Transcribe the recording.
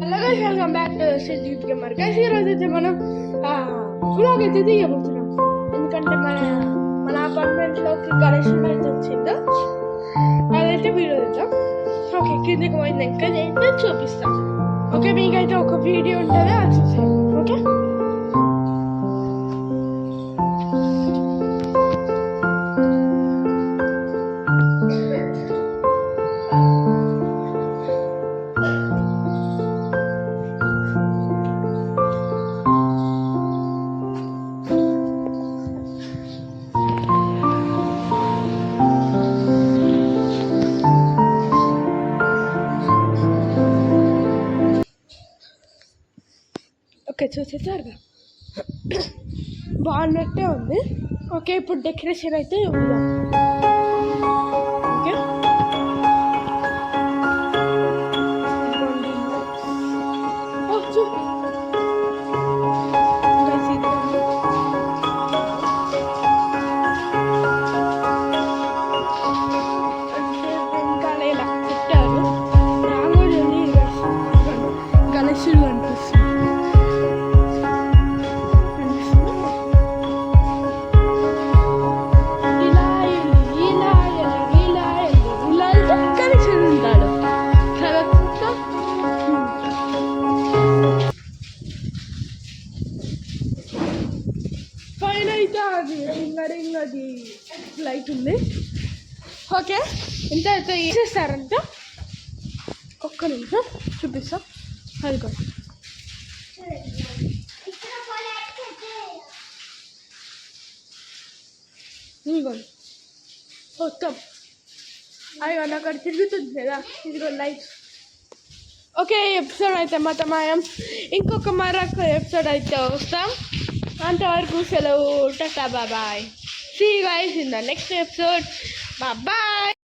Hello guys, welcome back to Sreejith gamer. Guys ఈరోజు అయితే మనం వ్లాగ్ అయితే తీయబోతున్నాం. ఎందుకంటే మన అపార్ట్మెంట్లోకి గణేశుడు అయితే వచ్చిందో అదైతే వీడియో తీద్దాం. ఓకే, కిందకి పోయినాక అయితే చూపిస్తాం. ఓకే, మీకైతే ఒక వీడియో ఉంటుంది, అది చూసాం. ఓకే, ఓకే చూసేసారుగా బాగున్నట్టే ఉంది. ఓకే, ఇప్పుడు డెకరేషన్ అయితే ఉందాం. ఓకే, వెనకాల ఇలా పెట్టారు. రాంగోలి గణేశుడు అనిపిస్తుంది. పైన అయితే అది రింగ అది లైట్ ఉంది. ఓకే, ఇంత అయితే వేసేస్తారంట. ఒక్క నిమిషం చూపిస్తాం. అది కూడా ఇదిగోండి మొత్తం అయ్యో నాకు అక్కడ తిరుగుతుంది కదా. ఇదిగో లైట్. ఓకే, ఎపిసోడ్ అయితే మాయం. ఇంకొక మరొక ఎపిసోడ్ అయితే వస్తాం. అంతవరకు సెలవు. Tata, bye. See you guys in the next episode. Bye bye.